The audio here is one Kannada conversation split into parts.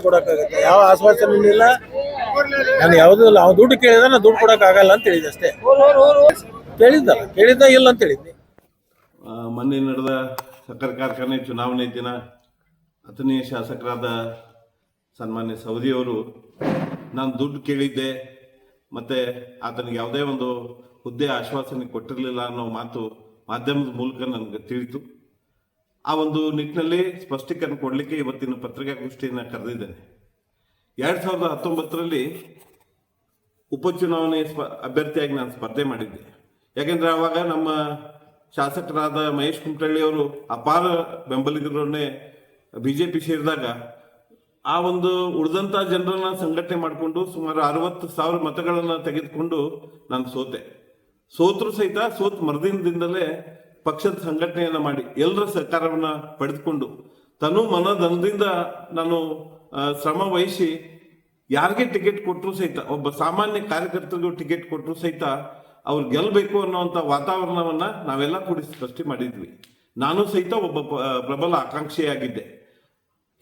ಕೊಡಕ್ಕಾಗತ್ತೆ. ಯಾವ ಆಶ್ವಾಸನೆ ಇಲ್ಲ. ನಾನು ಯಾವ್ದು ಅವ್ನು ದುಡ್ಡು ಕೇಳಿದ ನಾನು ದುಡ್ಡು ಕೊಡಕ್ಕಾಗಲ್ಲ ಅಂತ ಹೇಳಿದೆ ಅಷ್ಟೇ. ಕೇಳಿದ್ದ ಇಲ್ಲ ಅಂತ ಹೇಳಿದ್ನಿ. ಮೊನ್ನೆ ನಡೆದ ಸಕ್ಕರೆ ಕಾರ್ಖಾನೆ ಚುನಾವಣೆ ದಿನ ಅಥಣಿ ಶಾಸಕರಾದ ಸನ್ಮಾನ್ಯ ಸವದಿಯವರು ನಾನು ದುಡ್ಡು ಕೇಳಿದ್ದೆ ಮತ್ತೆ ಆತನಿಗೆ ಯಾವುದೇ ಒಂದು ಹುದ್ದೆ ಆಶ್ವಾಸನೆ ಕೊಟ್ಟಿರಲಿಲ್ಲ ಅನ್ನೋ ಮಾತು ಮಾಧ್ಯಮದ ಮೂಲಕ ನನಗೆ ತಿಳಿತು. ಆ ಒಂದು ನಿಟ್ಟಿನಲ್ಲಿ ಸ್ಪಷ್ಟೀಕರಣ ಕೊಡಲಿಕ್ಕೆ ಇವತ್ತಿನ ಪತ್ರಿಕಾಗೋಷ್ಠಿಯನ್ನು ಕರೆದಿದ್ದೇನೆ. 2019ರಲ್ಲಿ ಉಪಚುನಾವಣೆ ಅಭ್ಯರ್ಥಿಯಾಗಿ ನಾನು ಸ್ಪರ್ಧೆ ಮಾಡಿದ್ದೆ. ಯಾಕೆಂದ್ರೆ ಆವಾಗ ನಮ್ಮ ಶಾಸಕರಾದ ಮಹೇಶ್ ಕುಮಟಳ್ಳಿ ಅವರು ಅಪಾರ ಬೆಂಬಲಿಗರನ್ನೇ ಬಿಜೆಪಿ ಸೇರಿದಾಗ ಆ ಒಂದು ಉಳಿದಂಥ ಜನರನ್ನ ಸಂಘಟನೆ ಮಾಡಿಕೊಂಡು ಸುಮಾರು 60,000 ಮತಗಳನ್ನು ತೆಗೆದುಕೊಂಡು ನಾನು ಸೋತರು ಸಹಿತ ಮರುದಿನದಿಂದಲೇ ಪಕ್ಷದ ಸಂಘಟನೆಯನ್ನ ಮಾಡಿ ಎಲ್ಲರ ಸಹಕಾರವನ್ನ ಪಡೆದುಕೊಂಡು ತನು ಮನದಂದಿಂದ ನಾನು ಶ್ರಮ ವಹಿಸಿ ಯಾರಿಗೆ ಟಿಕೆಟ್ ಕೊಟ್ಟರು ಸಹಿತ ಒಬ್ಬ ಸಾಮಾನ್ಯ ಕಾರ್ಯಕರ್ತರಿಗೂ ಟಿಕೆಟ್ ಕೊಟ್ಟರು ಸಹಿತ ಅವ್ರು ಗೆಲ್ಲಬೇಕು ಅನ್ನುವಂಥ ವಾತಾವರಣವನ್ನ ನಾವೆಲ್ಲ ಕೂಡಿ ಸೃಷ್ಟಿ ಮಾಡಿದ್ವಿ. ನಾನು ಸಹಿತ ಒಬ್ಬ ಪ್ರಬಲ ಆಕಾಂಕ್ಷಿಯಾಗಿದ್ದೆ.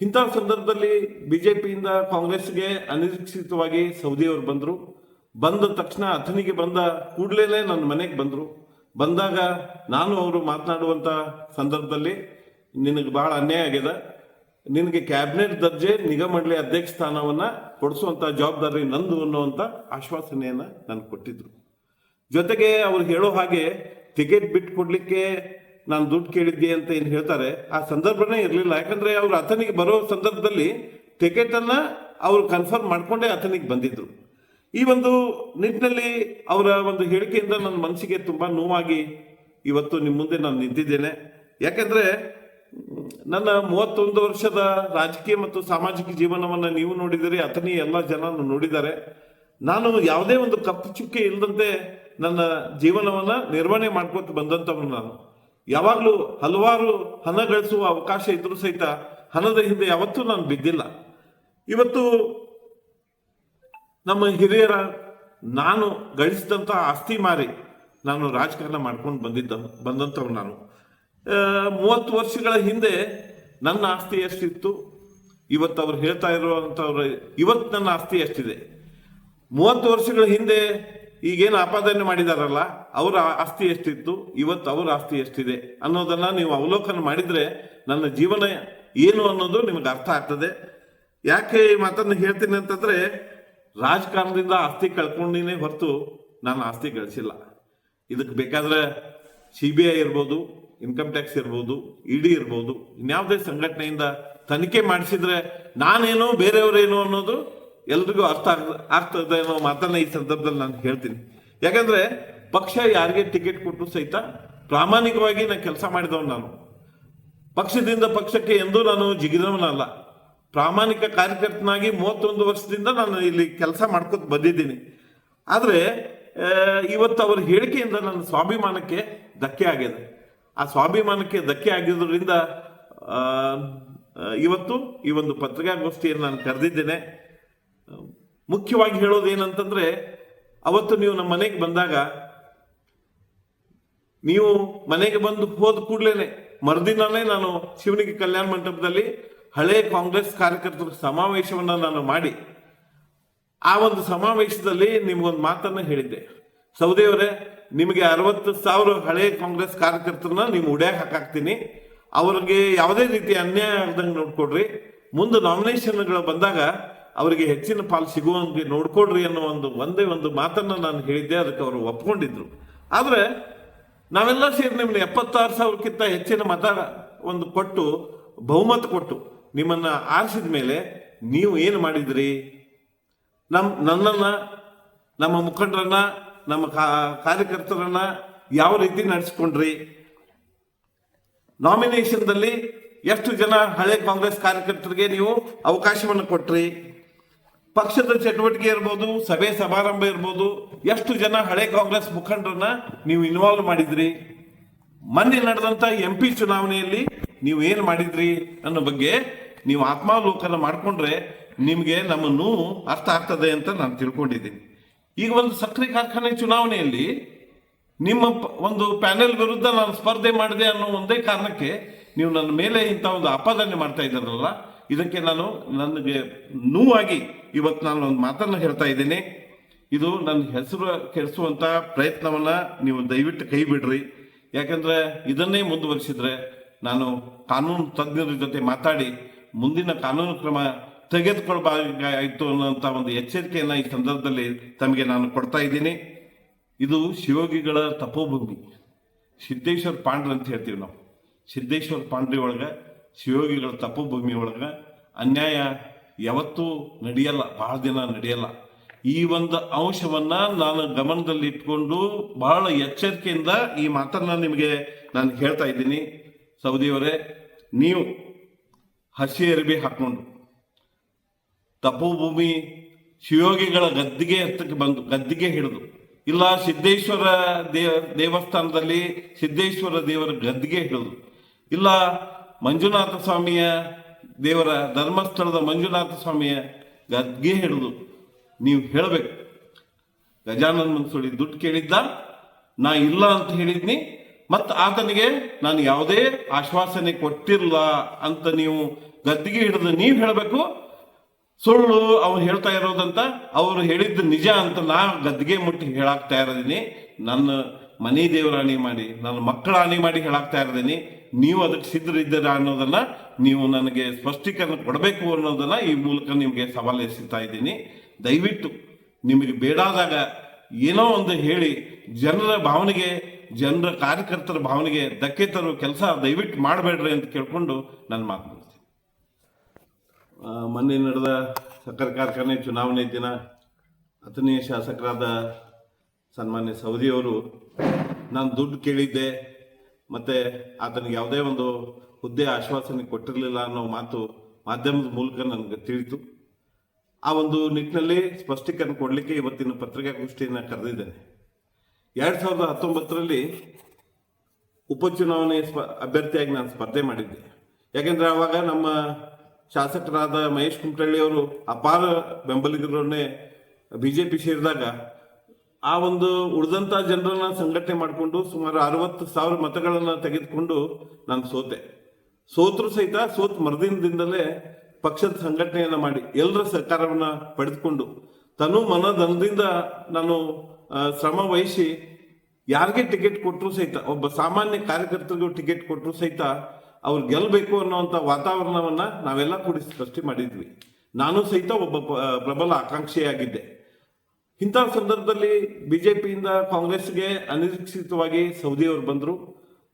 ಇಂಥ ಸಂದರ್ಭದಲ್ಲಿ ಬಿಜೆಪಿಯಿಂದ ಕಾಂಗ್ರೆಸ್ಗೆ ಅನಿರೀಕ್ಷಿತವಾಗಿ ಸೌದಿಯವರು ಬಂದ ತಕ್ಷಣ ಅಥಣಿಗೆ ಬಂದ ಕೂಡಲೇ ನನ್ನ ಮನೆಗೆ ಬಂದಾಗ ನಾನು ಅವರು ಮಾತನಾಡುವಂತ ಸಂದರ್ಭದಲ್ಲಿ ನಿನಗೆ ಬಹಳ ಅನ್ಯಾಯ ಆಗ್ಯದ, ನಿನಗೆ ಕ್ಯಾಬಿನೆಟ್ ದರ್ಜೆ ನಿಗಮ ಮಂಡಳಿ ಅಧ್ಯಕ್ಷ ಸ್ಥಾನವನ್ನ ಕೊಡಿಸುವಂತ ಜವಾಬ್ದಾರಿ ನಂದು ಅನ್ನುವಂತ ಆಶ್ವಾಸನೆಯನ್ನ ನನಗೆ ಕೊಟ್ಟಿದ್ರು. ಜೊತೆಗೆ ಅವ್ರು ಹೇಳೋ ಹಾಗೆ ಟಿಕೆಟ್ ಬಿಟ್ಟು ಕೊಡ್ಲಿಕ್ಕೆ ನಾನು ದುಡ್ಡು ಕೇಳಿದ್ದೆ ಅಂತ ಏನು ಹೇಳ್ತಾರೆ ಆ ಸಂದರ್ಭನೇ ಇರಲಿಲ್ಲ. ಯಾಕಂದ್ರೆ ಅವ್ರು ಅಥಣಿಗೆ ಬರೋ ಸಂದರ್ಭದಲ್ಲಿ ಟಿಕೆಟ್ ಅನ್ನ ಅವ್ರು ಕನ್ಫರ್ಮ್ ಮಾಡ್ಕೊಂಡೇ ಅಥಣಿಗೆ ಬಂದಿದ್ರು. ಈ ಒಂದು ನಿಟ್ಟಿನಲ್ಲಿ ಅವರ ಒಂದು ಹೇಳಿಕೆಯಿಂದ ನನ್ನ ಮನಸ್ಸಿಗೆ ತುಂಬಾ ನೋವಾಗಿ ಇವತ್ತು ನಿಮ್ಮ ಮುಂದೆ ನಾನು ನಿಂತಿದ್ದೇನೆ. ಯಾಕಂದ್ರೆ ನನ್ನ 31 ವರ್ಷದ ರಾಜಕೀಯ ಮತ್ತು ಸಾಮಾಜಿಕ ಜೀವನವನ್ನ ನೀವು ನೋಡಿದಿರಿ, ಅಥಣಿ ಎಲ್ಲ ಜನ ನೋಡಿದ್ದಾರೆ. ನಾನು ಯಾವುದೇ ಒಂದು ಕಪ್ಪು ಚುಕ್ಕೆ ಇಲ್ಲದಂತೆ ನನ್ನ ಜೀವನವನ್ನ ನಿರ್ವಹಣೆ ಮಾಡ್ಕೋತ ಬಂದಂತವನು. ನಾನು ಯಾವಾಗಲೂ ಹಲವಾರು ಹಣ ಗಳಿಸುವ ಅವಕಾಶ ಇದ್ರೂ ಸಹಿತ ಹಣದ ಹಿಂದೆ ಯಾವತ್ತೂ ನಾನು ಬಿದ್ದಿಲ್ಲ. ಇವತ್ತು ನಮ್ಮ ಹಿರಿಯರ ನಾನು ಗಳಿಸಿದಂಥ ಆಸ್ತಿ ಮಾರಿ ನಾನು ರಾಜಕಾರಣ ಮಾಡ್ಕೊಂಡು ಬಂದಂಥವ್ರು ನಾನು. 30 ವರ್ಷಗಳ ಹಿಂದೆ ನನ್ನ ಆಸ್ತಿ ಎಷ್ಟಿತ್ತು, ಇವತ್ತು ಅವ್ರು ಹೇಳ್ತಾ ಇರುವಂಥವ್ರು ಇವತ್ತು ನನ್ನ ಆಸ್ತಿ ಎಷ್ಟಿದೆ. 30 ವರ್ಷಗಳ ಹಿಂದೆ ಈಗೇನು ಆಪಾದನೆ ಮಾಡಿದಾರಲ್ಲ ಅವರ ಆಸ್ತಿ ಎಷ್ಟಿತ್ತು, ಇವತ್ತು ಅವರ ಆಸ್ತಿ ಎಷ್ಟಿದೆ ಅನ್ನೋದನ್ನ ನೀವು ಅವಲೋಕನ ಮಾಡಿದ್ರೆ ನನ್ನ ಜೀವನ ಏನು ಅನ್ನೋದು ನಿಮಗೆ ಅರ್ಥ ಆಗ್ತದೆ. ಯಾಕೆ ಈ ಮಾತನ್ನು ಹೇಳ್ತೀನಿ ಅಂತಂದ್ರೆ ರಾಜಕಾರಣದಿಂದ ಆಸ್ತಿ ಕಳ್ಕೊಂಡಿನೇ ಹೊರತು ನಾನು ಆಸ್ತಿ ಗಳಿಸಿಲ್ಲ. ಇದಕ್ಕೆ ಬೇಕಾದ್ರೆ CBI ಇರ್ಬೋದು, ಇನ್ಕಮ್ ಟ್ಯಾಕ್ಸ್ ಇರ್ಬೋದು, ED ಇರ್ಬೋದು, ಇನ್ಯಾವುದೇ ಸಂಘಟನೆಯಿಂದ ತನಿಖೆ ಮಾಡಿಸಿದ್ರೆ ನಾನೇನೋ ಬೇರೆಯವರೇನೋ ಅನ್ನೋದು ಎಲ್ರಿಗೂ ಅರ್ಥ ಆಗ್ತದೆ ಅನ್ನೋ ಮಾತನ್ನ ಈ ಸಂದರ್ಭದಲ್ಲಿ ನಾನು ಹೇಳ್ತೀನಿ. ಯಾಕಂದ್ರೆ ಪಕ್ಷ ಯಾರಿಗೆ ಟಿಕೆಟ್ ಕೊಟ್ಟು ಸಹಿತ ಪ್ರಾಮಾಣಿಕವಾಗಿ ನಾನು ಕೆಲಸ ಮಾಡಿದವನು. ನಾನು ಪಕ್ಷದಿಂದ ಪಕ್ಷಕ್ಕೆ ಎಂದೂ ನಾನು ಜಿಗಿದವನಲ್ಲ. ಪ್ರಾಮಾಣಿಕ ಕಾರ್ಯಕರ್ತನಾಗಿ 31 ವರ್ಷದಿಂದ ನಾನು ಇಲ್ಲಿ ಕೆಲಸ ಮಾಡ್ಕೊತ ಬಂದಿದ್ದೀನಿ. ಆದರೆ ಇವತ್ತು ಅವರ ಹೇಳಿಕೆಯಿಂದ ನನ್ನ ಸ್ವಾಭಿಮಾನಕ್ಕೆ ಧಕ್ಕೆ ಆಗಿದೆ. ಆ ಸ್ವಾಭಿಮಾನಕ್ಕೆ ಧಕ್ಕೆ ಆಗಿರೋದ್ರಿಂದ ಇವತ್ತು ಈ ಒಂದು ಪತ್ರಿಕಾಗೋಷ್ಠಿಯನ್ನು ನಾನು ಕರೆದಿದ್ದೇನೆ. ಮುಖ್ಯವಾಗಿ ಹೇಳೋದೇನಂತಂದ್ರೆ ಅವತ್ತು ನೀವು ನಮ್ಮ ಮನೆಗೆ ಬಂದಾಗ ನೀವು ಮನೆಗೆ ಬಂದು ಹೋದ ಕೂಡಲೇ ಮರುದಿನನೇ ನಾನು ಶಿವನಿಗೆ ಕಲ್ಯಾಣ ಮಂಟಪದಲ್ಲಿ ಹಳೆ ಕಾಂಗ್ರೆಸ್ ಕಾರ್ಯಕರ್ತರ ಸಮಾವೇಶವನ್ನ ನಾನು ಮಾಡಿ ಆ ಒಂದು ಸಮಾವೇಶದಲ್ಲಿ ನಿಮ್ಗೊಂದು ಮಾತನ್ನ ಹೇಳಿದ್ದೆ. ಸೌದಿಯವರೇ, ನಿಮಗೆ 60,000 ಹಳೆ ಕಾಂಗ್ರೆಸ್ ಕಾರ್ಯಕರ್ತರನ್ನ ನೀವು ಉಡ್ಯಾಕ್ ಹಾಕಾಕ್ತೀನಿ, ಅವ್ರಿಗೆ ಯಾವುದೇ ರೀತಿ ಅನ್ಯಾಯ ಆಗದಂಗೆ ನೋಡ್ಕೊಡ್ರಿ, ಮುಂದೆ ನಾಮಿನೇಷನ್ಗಳು ಬಂದಾಗ ಅವರಿಗೆ ಹೆಚ್ಚಿನ ಪಾಲು ಸಿಗುವಂಗೆ ನೋಡ್ಕೊಡ್ರಿ ಅನ್ನೋ ಒಂದೇ ಒಂದು ಮಾತನ್ನ ನಾನು ಹೇಳಿದ್ದೆ. ಅದಕ್ಕೆ ಅವರು ಒಪ್ಕೊಂಡಿದ್ರು. ಆದ್ರೆ ನಾವೆಲ್ಲ ಸೇರಿ ನಿಮ್ಮನ್ನ 76,000ಕ್ಕಿಂತ ಹೆಚ್ಚಿನ ಮತ ಒಂದು ಕೊಟ್ಟು ಬಹುಮತ ಕೊಟ್ಟು ನಿಮ್ಮನ್ನ ಆರಿಸಿದ ಮೇಲೆ ನೀವು ಏನು ಮಾಡಿದ್ರಿ? ನನ್ನನ್ನ, ನಮ್ಮ ಮುಖಂಡರನ್ನ, ನಮ್ಮ ಕಾರ್ಯಕರ್ತರನ್ನ ಯಾವ ರೀತಿ ನಡೆಸ್ಕೊಂಡ್ರಿ? ನಾಮಿನೇಷನ್ದಲ್ಲಿ ಎಷ್ಟು ಜನ ಹಳೆ ಕಾಂಗ್ರೆಸ್ ಕಾರ್ಯಕರ್ತರಿಗೆ ನೀವು ಅವಕಾಶವನ್ನು ಕೊಟ್ರಿ? ಪಕ್ಷದ ಚಟುವಟಿಕೆ ಇರ್ಬೋದು, ಸಭೆ ಸಮಾರಂಭ ಇರ್ಬೋದು, ಎಷ್ಟು ಜನ ಹಳೆ ಕಾಂಗ್ರೆಸ್ ಮುಖಂಡರನ್ನ ನೀವು ಇನ್ವಾಲ್ವ್ ಮಾಡಿದ್ರಿ? ಮೊನ್ನೆ ನಡೆದಂತ MP ಚುನಾವಣೆಯಲ್ಲಿ ನೀವು ಏನು ಮಾಡಿದ್ರಿ ಅನ್ನೋ ಬಗ್ಗೆ ನೀವು ಆತ್ಮಾವಲೋಕನ ಮಾಡ್ಕೊಂಡ್ರೆ ನಿಮಗೆ ನಮ್ಮ ನೋವು ಅರ್ಥ ಆಗ್ತದೆ ಅಂತ ನಾನು ತಿಳ್ಕೊಂಡಿದ್ದೀನಿ. ಈಗ ಒಂದು ಸಕ್ಕರೆ ಕಾರ್ಖಾನೆ ಚುನಾವಣೆಯಲ್ಲಿ ನಿಮ್ಮ ಒಂದು ಪ್ಯಾನೆಲ್ ವಿರುದ್ಧ ನಾನು ಸ್ಪರ್ಧೆ ಮಾಡಿದೆ ಅನ್ನೋ ಒಂದೇ ಕಾರಣಕ್ಕೆ ನೀವು ನನ್ನ ಮೇಲೆ ಇಂಥ ಒಂದು ಆಪಾದನೆ ಮಾಡ್ತಾ ಇದ್ದಾರಲ್ಲ, ಇದಕ್ಕೆ ನಾನು ನನಗೆ ನೋವಾಗಿ ಇವತ್ತು ನಾನು ಒಂದು ಮಾತನ್ನು ಹೇಳ್ತಾ ಇದ್ದೀನಿ. ಇದು ನನ್ನ ಹೆಸರು ಕೆಡಿಸುವಂತ ಪ್ರಯತ್ನವನ್ನ ನೀವು ದಯವಿಟ್ಟು ಕೈ ಬಿಡ್ರಿ. ಯಾಕಂದ್ರೆ ಇದನ್ನೇ ಮುಂದುವರಿಸಿದ್ರೆ ನಾನು ಕಾನೂನು ತಜ್ಞರ ಜೊತೆ ಮಾತಾಡಿ ಮುಂದಿನ ಕಾನೂನು ಕ್ರಮ ತೆಗೆದುಕೊಳ್ಬೇಕಾಯಿತು ಅನ್ನೋಂಥ ಒಂದು ಎಚ್ಚರಿಕೆಯನ್ನ ಈ ಸಂದರ್ಭದಲ್ಲಿ ತಮಗೆ ನಾನು ಕೊಡ್ತಾ ಇದ್ದೀನಿ. ಇದು ಶಿವಯೋಗಿಗಳ ತಪೋಭೂಮಿ, ಸಿದ್ದೇಶ್ವರ ಪಾಂಡ್ರ ಅಂತ ಹೇಳ್ತೀವಿ ನಾವು. ಸಿದ್ದೇಶ್ವರ ಪಾಂಡ್ರಿ ಒಳಗ ಶಿವಯೋಗಿಗಳ ತಪೋಭೂಮಿ ಒಳಗ ಅನ್ಯಾಯ ಯಾವತ್ತೂ ನಡೆಯಲ್ಲ, ಬಹಳ ದಿನ ನಡೆಯಲ್ಲ. ಈ ಒಂದು ಅಂಶವನ್ನ ನಾನು ಗಮನದಲ್ಲಿ ಇಟ್ಕೊಂಡು ಬಹಳ ಎಚ್ಚರಿಕೆಯಿಂದ ಈ ಮಾತನ್ನ ನಿಮಗೆ ನಾನು ಹೇಳ್ತಾ ಇದ್ದೀನಿ. ಸೌದಿಯವರೇ, ನೀವು ಹಸಿ ಅರಿವಿ ಹಾಕೊಂಡು ತಪೋಭೂಮಿ ಶಿವಯೋಗಿಗಳ ಗದ್ದಿಗೆ ಹತ್ತಕ್ಕೆ ಬಂದು ಗದ್ದಿಗೆ ಹಿಡಿದು, ಇಲ್ಲ ಸಿದ್ದೇಶ್ವರ ದೇವಸ್ಥಾನದಲ್ಲಿ ಸಿದ್ದೇಶ್ವರ ದೇವರ ಗದ್ದಿಗೆ ಹಿಡಿದು, ಇಲ್ಲ ಮಂಜುನಾಥ ಸ್ವಾಮಿಯ ದೇವರ ಧರ್ಮಸ್ಥಳದ ಮಂಜುನಾಥ ಸ್ವಾಮಿಯ ಗದ್ದಿಗೆ ಹಿಡಿದು ನೀವು ಹೇಳಬೇಕು, ಗಜಾನನ ಮನ್ಸೂಳಿ ದುಡ್ಡು ಕೇಳಿದ್ದ, ನಾ ಇಲ್ಲ ಅಂತ ಹೇಳಿದ್ನಿ, ಮತ್ತು ಆತನಿಗೆ ನಾನು ಯಾವುದೇ ಆಶ್ವಾಸನೆ ಕೊಟ್ಟಿರಲ್ಲ ಅಂತ ನೀವು ಗದ್ದಿಗೆ ಹಿಡಿದು ನೀವು ಹೇಳಬೇಕು. ಸುಳ್ಳು ಅವ್ರು ಹೇಳ್ತಾ ಇರೋದಂತ, ಅವ್ರು ಹೇಳಿದ್ದು ನಿಜ ಅಂತ ನಾ ಗದ್ದಿಗೆ ಮುಟ್ಟಿ ಹೇಳಾಕ್ತಾ ಇರೋದೀನಿ. ನನ್ನ ಮನೆ ದೇವರ ಹಾನಿ ಮಾಡಿ, ನನ್ನ ಮಕ್ಕಳ ಹಾನಿ ಮಾಡಿ ಹೇಳಾಕ್ತಾ ಇರೋದೀನಿ. ನೀವು ಅದಕ್ಕೆ ಸಿದ್ಧರಿದ್ದೀರಾ ಅನ್ನೋದನ್ನ ನೀವು ನನಗೆ ಸ್ಪಷ್ಟೀಕರಣ ಕೊಡಬೇಕು ಅನ್ನೋದನ್ನ ಈ ಮೂಲಕ ನಿಮಗೆ ಸವಾಲು ಎಸೆತಾ ಇದ್ದೀನಿ. ದಯವಿಟ್ಟು ನಿಮಗೆ ಬೇಡಾದಾಗ ಏನೋ ಒಂದು ಹೇಳಿ ಜನರ ಭಾವನೆಗೆ, ಜನರ ಕಾರ್ಯಕರ್ತರ ಭಾವನೆಗೆ ಧಕ್ಕೆ ತರುವ ಕೆಲಸ ದಯವಿಟ್ಟು ಮಾಡಬೇಡ್ರಿ ಅಂತ ಕೇಳ್ಕೊಂಡು ನಾನು ಮಾತನಾಡ್ತೀನಿ. ಮೊನ್ನೆ ನಡೆದ ಸಕ್ಕರೆ ಕಾರ್ಖಾನೆ ಚುನಾವಣೆ ದಿನ ಅಥಣಿಯ ಶಾಸಕರಾದ ಸನ್ಮಾನ್ಯ ಸವದಿಯವರು ನಾನು ದುಡ್ಡು ಕೇಳಿದ್ದೆ ಮತ್ತೆ ಆತನಿಗೆ ಯಾವುದೇ ಒಂದು ಹುದ್ದೆ ಆಶ್ವಾಸನೆ ಕೊಟ್ಟಿರಲಿಲ್ಲ ಅನ್ನೋ ಮಾತು ಮಾಧ್ಯಮದ ಮೂಲಕ ನನಗೆ ತಿಳಿತು. ಆ ಒಂದು ನಿಟ್ಟಿನಲ್ಲಿ ಸ್ಪಷ್ಟೀಕರಣ ಕೊಡಲಿಕ್ಕೆ ಇವತ್ತಿನ ಪತ್ರಿಕಾಗೋಷ್ಠಿಯನ್ನು ಕರೆದಿದ್ದೇನೆ. 2019ರಲ್ಲಿ ಉಪಚುನಾವಣೆ ಅಭ್ಯರ್ಥಿಯಾಗಿ ನಾನು ಸ್ಪರ್ಧೆ ಮಾಡಿದ್ದೆ. ಯಾಕೆಂದ್ರೆ ಆವಾಗ ನಮ್ಮ ಶಾಸಕರಾದ ಮಹೇಶ್ ಕುಮಟಳ್ಳಿ ಅವರು ಅಪಾರ ಬೆಂಬಲಿಗರನ್ನೇ ಬಿಜೆಪಿ ಸೇರಿದಾಗ ಆ ಒಂದು ಉಳಿದಂತ ಜನರನ್ನ ಸಂಘಟನೆ ಮಾಡಿಕೊಂಡು ಸುಮಾರು 60,000 ಮತಗಳನ್ನ ತೆಗೆದುಕೊಂಡು ನಾನು ಸೋತರು ಸಹಿತ ಮರುದಿನದಿಂದಲೇ ಪಕ್ಷದ ಸಂಘಟನೆಯನ್ನ ಮಾಡಿ ಎಲ್ಲರ ಸಹಕಾರವನ್ನ ಪಡೆದುಕೊಂಡು ತನು ಮನದಂದಿಂದ ನಾನು ಶ್ರಮ ವಹಿಸಿ ಯಾರಿಗೆ ಟಿಕೆಟ್ ಕೊಟ್ಟರು ಸಹಿತ, ಒಬ್ಬ ಸಾಮಾನ್ಯ ಕಾರ್ಯಕರ್ತರಿಗೂ ಟಿಕೆಟ್ ಕೊಟ್ಟರು ಸಹಿತ ಅವ್ರು ಗೆಲ್ಲಬೇಕು ಅನ್ನೋಂಥ ವಾತಾವರಣವನ್ನ ನಾವೆಲ್ಲ ಕೂಡಿ ಸೃಷ್ಟಿ ಮಾಡಿದ್ವಿ. ನಾನು ಸಹಿತ ಒಬ್ಬ ಪ್ರಬಲ ಆಕಾಂಕ್ಷಿಯಾಗಿದ್ದೆ. ಇಂಥ ಸಂದರ್ಭದಲ್ಲಿ ಬಿಜೆಪಿಯಿಂದ ಕಾಂಗ್ರೆಸ್ಗೆ ಅನಿರೀಕ್ಷಿತವಾಗಿ ಸೌದಿಯವರು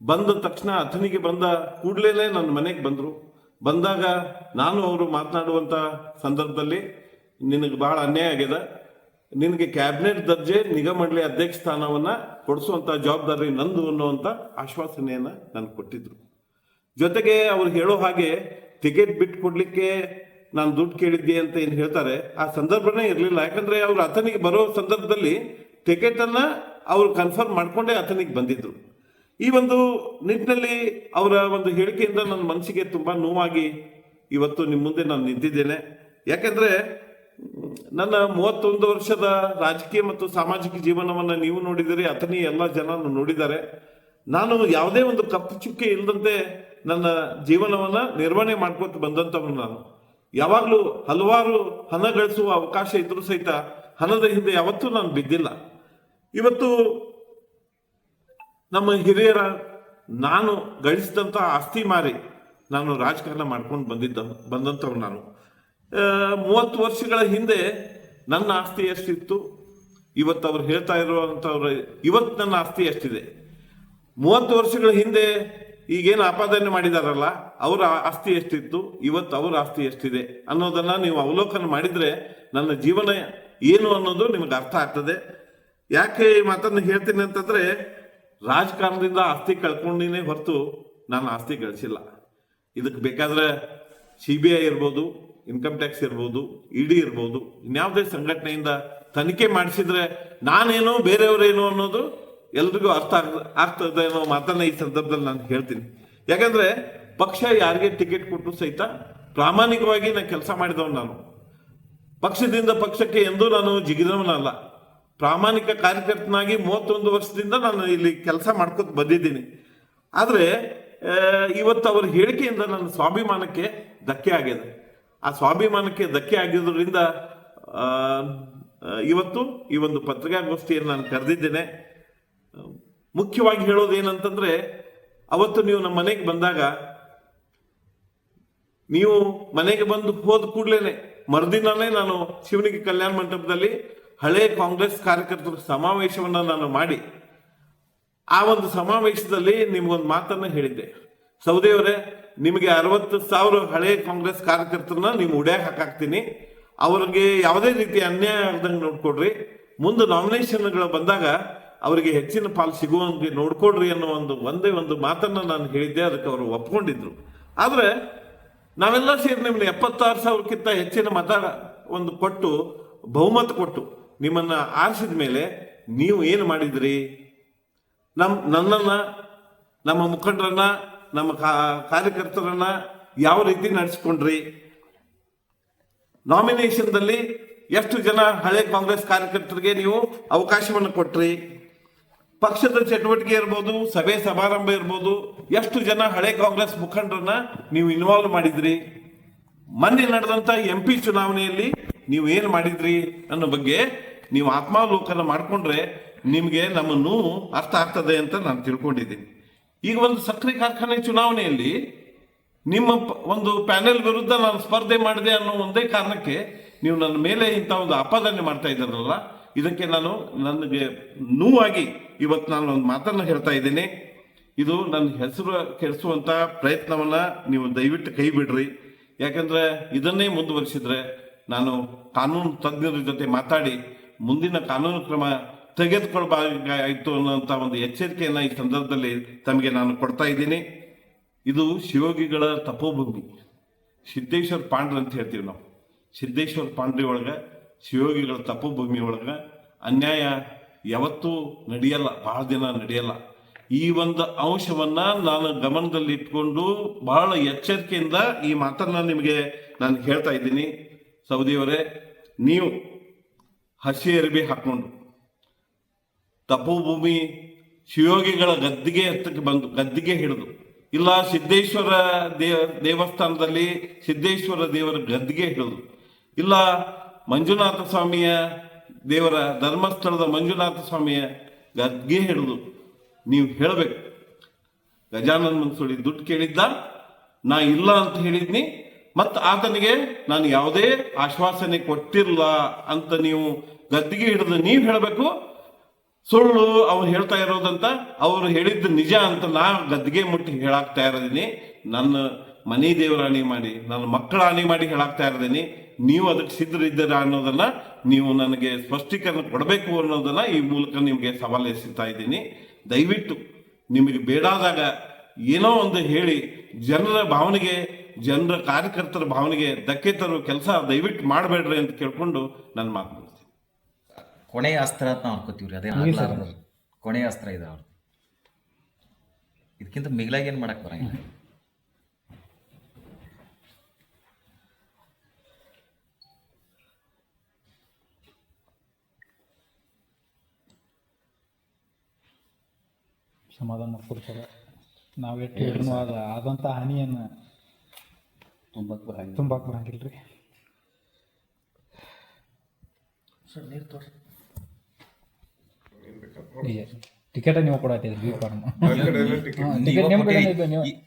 ಬಂದ ತಕ್ಷಣ ಅಥಣಿಗೆ ಬಂದ ಕೂಡಲೇ ನನ್ನ ಮನೆಗೆ ಬಂದಾಗ ನಾನು ಅವರು ಮಾತನಾಡುವಂತ ಸಂದರ್ಭದಲ್ಲಿ ನಿನಗೆ ಬಹಳ ಅನ್ಯಾಯ ಆಗ್ಯದ, ನಿನಗೆ ಕ್ಯಾಬಿನೆಟ್ ದರ್ಜೆ ನಿಗಮ ಮಂಡಳಿ ಅಧ್ಯಕ್ಷ ಸ್ಥಾನವನ್ನ ಕೊಡಿಸುವಂತ ಜವಾಬ್ದಾರಿ ನಂದು ಅನ್ನುವಂತ ಆಶ್ವಾಸನೆಯನ್ನ ನನಗೆ ಕೊಟ್ಟಿದ್ರು. ಜೊತೆಗೆ ಅವ್ರು ಹೇಳೋ ಹಾಗೆ ಟಿಕೆಟ್ ಬಿಟ್ಟು ಕೊಡ್ಲಿಕ್ಕೆ ನಾನು ದುಡ್ಡು ಕೇಳಿದ್ದೆ ಅಂತ ಏನು ಹೇಳ್ತಾರೆ, ಆ ಸಂದರ್ಭನೇ ಇರಲಿಲ್ಲ. ಯಾಕಂದ್ರೆ ಅವ್ರು ಅಥಣಿಗೆ ಬರೋ ಸಂದರ್ಭದಲ್ಲಿ ಟಿಕೆಟ್ ಅನ್ನ ಅವ್ರು ಕನ್ಫರ್ಮ್ ಮಾಡ್ಕೊಂಡೇ ಅಥಣಿಗೆ ಬಂದಿದ್ರು. ಈ ಒಂದು ನಿಟ್ಟಿನಲ್ಲಿ ಅವರ ಒಂದು ಹೇಳಿಕೆಯಿಂದ ನನ್ನ ಮನಸ್ಸಿಗೆ ತುಂಬಾ ನೋವಾಗಿ ಇವತ್ತು ನಿಮ್ಮ ಮುಂದೆ ನಾನು ನಿಂತಿದ್ದೇನೆ. ಯಾಕಂದ್ರೆ ನನ್ನ 31 ವರ್ಷದ ರಾಜಕೀಯ ಮತ್ತು ಸಾಮಾಜಿಕ ಜೀವನವನ್ನ ನೀವು ನೋಡಿದಿರಿ, ಅಥಣಿ ಎಲ್ಲ ಜನ ನೋಡಿದ್ದಾರೆ. ನಾನು ಯಾವುದೇ ಒಂದು ಕಪ್ಪು ಚುಕ್ಕೆ ಇಲ್ಲದಂತೆ ನನ್ನ ಜೀವನವನ್ನ ನಿರ್ವಹಣೆ ಮಾಡ್ಕೊತ ಬಂದಂತವನು. ನಾನು ಯಾವಾಗಲೂ ಹಲವಾರು ಹಣ ಗಳಿಸುವ ಅವಕಾಶ ಇದ್ರೂ ಸಹಿತ ಹಣದ ಹಿಂದೆ ಯಾವತ್ತೂ ನಾನು ಬಿದ್ದಿಲ್ಲ. ಇವತ್ತು ನಮ್ಮ ಹಿರಿಯರ ನಾನು ಗಳಿಸಿದಂತ ಆಸ್ತಿ ಮಾರಿ ನಾನು ರಾಜಕಾರಣ ಮಾಡ್ಕೊಂಡು ಬಂದಂಥವ್ರು ನಾನು. 30 ವರ್ಷಗಳ ಹಿಂದೆ ನನ್ನ ಆಸ್ತಿ ಎಷ್ಟಿತ್ತು, ಇವತ್ತು ಅವ್ರು ಹೇಳ್ತಾ ಇರುವಂತವ್ರು ಇವತ್ತು ನನ್ನ ಆಸ್ತಿ ಎಷ್ಟಿದೆ. 30 ವರ್ಷಗಳ ಹಿಂದೆ ಈಗೇನು ಆಪಾದನೆ ಮಾಡಿದಾರಲ್ಲ ಅವರ ಆಸ್ತಿ ಎಷ್ಟಿತ್ತು, ಇವತ್ತು ಅವರ ಆಸ್ತಿ ಎಷ್ಟಿದೆ ಅನ್ನೋದನ್ನ ನೀವು ಅವಲೋಕನ ಮಾಡಿದ್ರೆ ನನ್ನ ಜೀವನ ಏನು ಅನ್ನೋದು ನಿಮಗೆ ಅರ್ಥ ಆಗ್ತದೆ. ಯಾಕೆ ಈ ಮಾತನ್ನು ಹೇಳ್ತೀನಿ ಅಂತಂದ್ರೆ, ರಾಜಕಾರಣದಿಂದ ಆಸ್ತಿ ಕಳ್ಕೊಂಡಿನೇ ಹೊರತು ನಾನು ಆಸ್ತಿ ಗಳಿಸಿಲ್ಲ. ಇದಕ್ಕೆ ಬೇಕಾದ್ರೆ CBI ಇರ್ಬೋದು, ಇನ್ಕಮ್ ಟ್ಯಾಕ್ಸ್ ಇರ್ಬೋದು, ED ಇರ್ಬೋದು, ಇನ್ಯಾವುದೇ ಸಂಘಟನೆಯಿಂದ ತನಿಖೆ ಮಾಡಿಸಿದ್ರೆ ನಾನೇನೋ ಬೇರೆಯವರೇನೋ ಅನ್ನೋದು ಎಲ್ರಿಗೂ ಅರ್ಥ ಆಗ್ತದೆ ಅನ್ನೋ ಮಾತನ್ನ ಈ ಸಂದರ್ಭದಲ್ಲಿ ನಾನು ಹೇಳ್ತೀನಿ. ಯಾಕಂದ್ರೆ ಪಕ್ಷ ಯಾರಿಗೆ ಟಿಕೆಟ್ ಕೊಟ್ಟು ಸಹಿತ ಪ್ರಾಮಾಣಿಕವಾಗಿ ನಾನು ಕೆಲಸ ಮಾಡಿದವನು. ನಾನು ಪಕ್ಷದಿಂದ ಪಕ್ಷಕ್ಕೆ ಎಂದೂ ನಾನು ಜಿಗಿದವನಲ್ಲ. ಪ್ರಾಮಾಣಿಕ ಕಾರ್ಯಕರ್ತನಾಗಿ 31 ವರ್ಷದಿಂದ ನಾನು ಇಲ್ಲಿ ಕೆಲಸ ಮಾಡ್ಕೊತ ಬಂದಿದ್ದೀನಿ. ಆದ್ರೆ ಇವತ್ತು ಅವರ ಹೇಳಿಕೆಯಿಂದ ನನ್ನ ಸ್ವಾಭಿಮಾನಕ್ಕೆ ಧಕ್ಕೆ ಆಗಿದೆ. ಆ ಸ್ವಾಭಿಮಾನಕ್ಕೆ ಧಕ್ಕೆ ಆಗಿರೋದ್ರಿಂದ ಇವತ್ತು ಈ ಒಂದು ಪತ್ರಿಕಾಗೋಷ್ಠಿಯನ್ನು ನಾನು ಕರೆದಿದ್ದೇನೆ. ಮುಖ್ಯವಾಗಿ ಹೇಳೋದು ಏನಂತಂದ್ರೆ, ಅವತ್ತು ನೀವು ನಮ್ಮ ಮನೆಗೆ ಬಂದಾಗ, ನೀವು ಮನೆಗೆ ಬಂದು ಹೋದ ಕೂಡಲೇ ಮರುದಿನನೇ ನಾನು ಶಿವನಿಗೆ ಕಲ್ಯಾಣ ಮಂಟಪದಲ್ಲಿ ಹಳೆ ಕಾಂಗ್ರೆಸ್ ಕಾರ್ಯಕರ್ತರ ಸಮಾವೇಶವನ್ನ ನಾನು ಮಾಡಿ, ಆ ಒಂದು ಸಮಾವೇಶದಲ್ಲಿ ನಿಮ್ಗೊಂದು ಮಾತನ್ನ ಹೇಳಿದ್ದೆ. ಸೌದಿಯವರೇ, ನಿಮಗೆ 60,000 ಹಳೆ ಕಾಂಗ್ರೆಸ್ ಕಾರ್ಯಕರ್ತರನ್ನ ನೀವು ಉಡ್ಯಾಕ್ ಹಾಕಾಕ್ತೀನಿ, ಅವ್ರಿಗೆ ಯಾವುದೇ ರೀತಿ ಅನ್ಯಾಯ ಆಗದಂಗೆ ನೋಡ್ಕೊಡ್ರಿ, ಮುಂದೆ ನಾಮಿನೇಷನ್ಗಳು ಬಂದಾಗ ಅವರಿಗೆ ಹೆಚ್ಚಿನ ಪಾಲು ಸಿಗುವಂಗೆ ನೋಡ್ಕೊಡ್ರಿ ಅನ್ನೋ ಒಂದೇ ಒಂದು ಮಾತನ್ನ ನಾನು ಹೇಳಿದ್ದೆ. ಅದಕ್ಕೆ ಅವರು ಒಪ್ಕೊಂಡಿದ್ರು. ಆದ್ರೆ ನಾವೆಲ್ಲ ಸೇರಿ ನಿಮ್ಮನ್ನ 76,000ಕ್ಕಿಂತ ಹೆಚ್ಚಿನ ಮತ ಕೊಟ್ಟು, ಬಹುಮತ ಕೊಟ್ಟು ನಿಮ್ಮನ್ನ ಆರಿಸಿದ ಮೇಲೆ ನೀವು ಏನು ಮಾಡಿದ್ರಿ? ನನ್ನನ್ನ, ನಮ್ಮ ಮುಖಂಡರನ್ನ, ನಮ್ಮ ಕಾರ್ಯಕರ್ತರನ್ನ ಯಾವ ರೀತಿ ನಡೆಸ್ಕೊಂಡ್ರಿ? ನಾಮಿನೇಷನ್ದಲ್ಲಿ ಎಷ್ಟು ಜನ ಹಳೆ ಕಾಂಗ್ರೆಸ್ ಕಾರ್ಯಕರ್ತರಿಗೆ ನೀವು ಅವಕಾಶವನ್ನು ಕೊಟ್ರಿ? ಪಕ್ಷದ ಚಟುವಟಿಕೆ ಇರ್ಬೋದು, ಸಭೆ ಸಮಾರಂಭ ಇರ್ಬೋದು, ಎಷ್ಟು ಜನ ಹಳೆ ಕಾಂಗ್ರೆಸ್ ಮುಖಂಡರನ್ನ ನೀವು ಇನ್ವಾಲ್ವ್ ಮಾಡಿದ್ರಿ? ಮೊನ್ನೆ ನಡೆದಂತ MP ಚುನಾವಣೆಯಲ್ಲಿ ನೀವು ಏನು ಮಾಡಿದ್ರಿ ಅನ್ನೋ ಬಗ್ಗೆ ನೀವು ಆತ್ಮಾವಲೋಕನ ಮಾಡಿಕೊಂಡ್ರೆ ನಿಮಗೆ ನಮ್ಮ ನೋವು ಅರ್ಥ ಆಗ್ತದೆ ಅಂತ ನಾನು ತಿಳ್ಕೊಂಡಿದ್ದೀನಿ. ಈಗ ಒಂದು ಸಕ್ಕರೆ ಕಾರ್ಖಾನೆ ಚುನಾವಣೆಯಲ್ಲಿ ನಿಮ್ಮ ಒಂದು ಪ್ಯಾನೆಲ್ ವಿರುದ್ಧ ನಾನು ಸ್ಪರ್ಧೆ ಮಾಡಿದೆ ಅನ್ನೋ ಒಂದೇ ಕಾರಣಕ್ಕೆ ನೀವು ನನ್ನ ಮೇಲೆ ಇಂಥ ಒಂದು ಆಪಾದನೆ ಮಾಡ್ತಾ ಇದ್ದಾರಲ್ಲ, ಇದಕ್ಕೆ ನನಗೆ ನೋವಾಗಿ ಇವತ್ತು ನಾನು ಒಂದು ಮಾತನ್ನ ಹೇಳ್ತಾ ಇದ್ದೀನಿ. ಇದು ನನ್ನ ಹೆಸರು ಕೆಡಿಸುವಂತ ಪ್ರಯತ್ನವನ್ನ ನೀವು ದಯವಿಟ್ಟು ಕೈ ಬಿಡ್ರಿ. ಯಾಕಂದ್ರೆ ಇದನ್ನೇ ಮುಂದುವರಿಸಿದ್ರೆ ನಾನು ಕಾನೂನು ತಜ್ಞರ ಜೊತೆ ಮಾತಾಡಿ ಮುಂದಿನ ಕಾನೂನು ಕ್ರಮ ತೆಗೆದುಕೊಳ್ಬೇಕಾಯಿತು ಅನ್ನೋಂಥ ಒಂದು ಎಚ್ಚರಿಕೆಯನ್ನ ಈ ಸಂದರ್ಭದಲ್ಲಿ ತಮಗೆ ನಾನು ಕೊಡ್ತಾ ಇದ್ದೀನಿ. ಇದು ಶಿವಯೋಗಿಗಳ ತಪೋಭೂಮಿ, ಸಿದ್ದೇಶ್ವರ ಪಾಂಡ್ರ ಅಂತ ಹೇಳ್ತೀವಿ ನಾವು. ಸಿದ್ದೇಶ್ವರ ಪಾಂಡ್ರಿ ಒಳಗ, ಶಿವಯೋಗಿಗಳ ತಪೋಭೂಮಿ ಒಳಗ ಅನ್ಯಾಯ ಯಾವತ್ತೂ ನಡೆಯಲ್ಲ, ಬಹಳ ದಿನ ನಡೆಯಲ್ಲ. ಈ ಒಂದು ಅಂಶವನ್ನ ನಾನು ಗಮನದಲ್ಲಿ ಇಟ್ಕೊಂಡು ಬಹಳ ಎಚ್ಚರಿಕೆಯಿಂದ ಈ ಮಾತನ್ನ ನಿಮಗೆ ನಾನು ಹೇಳ್ತಾ ಇದ್ದೀನಿ. ಸೌದಿಯವರೇ, ನೀವು ಹಸಿ ಅರಿವಿ ಹಾಕೊಂಡು ತಪೋಭೂಮಿ ಶಿವಯೋಗಿಗಳ ಗದ್ದಿಗೆ ಹಿಡಿದು, ಇಲ್ಲ ಸಿದ್ದೇಶ್ವರ ದೇವಸ್ಥಾನದಲ್ಲಿ ಸಿದ್ದೇಶ್ವರ ದೇವರ ಗದ್ದಿಗೆ ಹಿಡಿದು, ಇಲ್ಲ ಮಂಜುನಾಥ ಸ್ವಾಮಿಯ ದೇವರ ಧರ್ಮಸ್ಥಳದ ಮಂಜುನಾಥ ಸ್ವಾಮಿಯ ಗದ್ಗೆ ಹಿಡಿದು ನೀವು ಹೇಳಬೇಕು, ಗಜಾನನ ಮನ್ಸೂಳಿ ದುಡ್ಡು ಕೇಳಿದ್ದ, ನಾ ಇಲ್ಲ ಅಂತ ಹೇಳಿದ್ನಿ, ಮತ್ತು ಆತನಿಗೆ ನಾನು ಯಾವುದೇ ಆಶ್ವಾಸನೆ ಕೊಟ್ಟಿರಲ್ಲ ಅಂತ ನೀವು ಗದ್ದಿಗೆ ಹಿಡಿದು ನೀವು ಹೇಳಬೇಕು. ಸುಳ್ಳು ಅವ್ರು ಹೇಳ್ತಾ ಇರೋದಂತ, ಅವ್ರು ಹೇಳಿದ್ದು ನಿಜ ಅಂತ ನಾ ಗದ್ದಿಗೆ ಮುಟ್ಟಿ ಹೇಳಾಕ್ತಾ ಇರೋದೀನಿ. ನನ್ನ ಮನೆ ದೇವರ ಹಾನಿ ಮಾಡಿ, ನನ್ನ ಮಕ್ಕಳ ಹಾನಿ ಮಾಡಿ ಹೇಳಾಕ್ತಾ ಇರೋದೀನಿ. ನೀವು ಅದಕ್ಕೆ ಸಿದ್ಧರಿದ್ದೀರಾ ಅನ್ನೋದನ್ನ ನೀವು ನನಗೆ ಸ್ಪಷ್ಟೀಕರಣ ಕೊಡಬೇಕು ಅನ್ನೋದನ್ನ ಈ ಮೂಲಕ ನಿಮಗೆ ಸವಾಲು ಎಸೆತಾ ಇದ್ದೀನಿ. ದಯವಿಟ್ಟು ನಿಮಗೆ ಬೇಡಾದಾಗ ಏನೋ ಒಂದು ಹೇಳಿ ಜನರ ಭಾವನೆಗೆ, ಜನರ ಕಾರ್ಯಕರ್ತರ ಭಾವನೆಗೆ ಧಕ್ಕೆ ತರುವ ಕೆಲಸ ದಯವಿಟ್ಟು ಮಾಡಬೇಡ್ರಿ ಅಂತ ಕೇಳ್ಕೊಂಡು ನನ್ನ ಮಾತು ಮುಗಿಸ್ತೀನಿ. ಕೊನೆಯ ಅಸ್ತ್ರ ಅಂತ ನಾವು ಅನ್ಕೋತೀವ್ರಿ, ಅದೇ ಆಗ್ಲಾರ್ದು ಕೊನೆಯ ಅಸ್ತ್ರ ಇದೆ ಅವ್ರದ್ದು. ಇದಕ್ಕಿಂತ ಮಿಗಿಲಾಗಿ ಏನು ಮಾಡಕ್ ಬರಂಗಿಲ್ಲ. ಸಮಾಧಾನ ಮಾಡ್ಕೊಡ್ತಾರೆ. ನಾವು ಎಷ್ಟು ಹೇಳಿದ್ರೂ ಆದಂಥ ಹಾನಿಯನ್ನು ತುಂಬಕ್ಕೆ ಬರಂಗಿಲ್ಲ ರೀ. ಟಿಕೆಟ್ ನೀವು ಕೊಡತ್ತಿದ್ರಿ ಬಿ ಫಾರ್ಮ್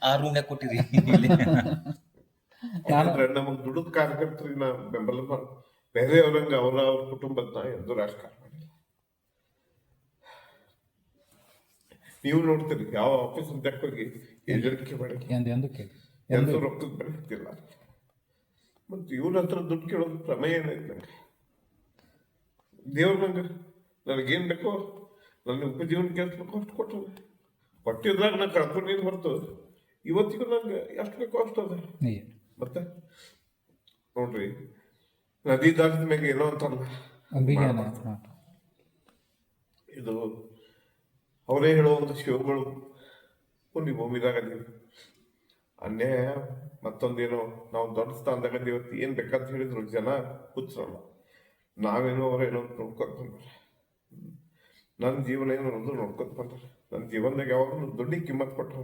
ಆ ರೂಮ್ನಾಗ ಕೊಟ್ಟಿರಿ. ನಮಗ್ ದುಡಿದ ಕಾರ್ಯಕರ್ತರಿಗೆ ನಾ ಬೆಂಬಲ ಬೇರೆಯವ್ರಂಗ ಅವ್ರ ಕುಟುಂಬದ ಎಂದು ರಾಜಕಾರಣ ಮಾಡಿಲ್ಲ. ನೀವು ನೋಡ್ತೀರಿ ಯಾವ ಆಫೀಸ್ ಅಂತ ಹೋಗಿ ಏಜೆಂಟ್ಗೆ ಮಾಡಿ ಎಂದು ರೊಕ್ಕದ ಬೆಲೆ ಹತ್ತಿಲ್ಲ. ಮತ್ತೆ ಇವ್ರ ಹತ್ರ ದುಡ್ಡು ಕೇಳೋದು ಪ್ರಮೇಯ ಏನೈತೆ ನಂಗೆ. ದೇವ್ರ ನಂಗೆ ನನಗೇನು ಬೇಕೋ, ನನ್ನ ಉಪಜೀವನಕ್ಕೆ ಎಷ್ಟು ಬೇಕೋ ಅಷ್ಟು ಕೊಟ್ಟಿದ್ರಾಗ ನಾ ಕಳ್ಕೊಂಡಿದ್ದು ಹೊರತು ಇವತ್ತಿಗೂ ನಂಗೆ ಎಷ್ಟು ಬೇಕೋ ಅಷ್ಟು ಅದ. ಮತ್ತೆ ನೋಡ್ರಿ, ನದಿ ದಾಟಿದ ಮ್ಯಾಗ ಏನೋ ಅಂತಲ್ಲ, ಇದು ಅವರೇ ಹೇಳುವಂತ ಶಿವಗಳು ಪುಣ್ಯ ಭೂಮಿದಾಗ ಅದೀವಿ. ಅನ್ಯಾಯ ಮತ್ತೊಂದೇನೋ ನಾವು ದೊಡ್ಡ ಸ್ಥಾನದಾಗ ಇವತ್ತು ಏನ್ ಬೇಕಂತ ಹೇಳಿದ್ರು ಜನ ಹುಚ್ಚರಲ್ಲ. ನಾವೇನೋ ಅವರೇನೋ ನೋಡ್ಕೊತ ಬಂದಾರೆ. ನನ್ನ ಜೀವನ ಏನೋ ಅನ್ನೋದು ನೋಡ್ಕೊತ ಬಂದಾರೆ. ನನ್ನ ಜೀವನದಾಗ ಯಾವಾಗಲೂ ದುಡ್ಡಿಗೆ ಕಿಮ್ಮತ್ ಕೊಟ್ಟರು.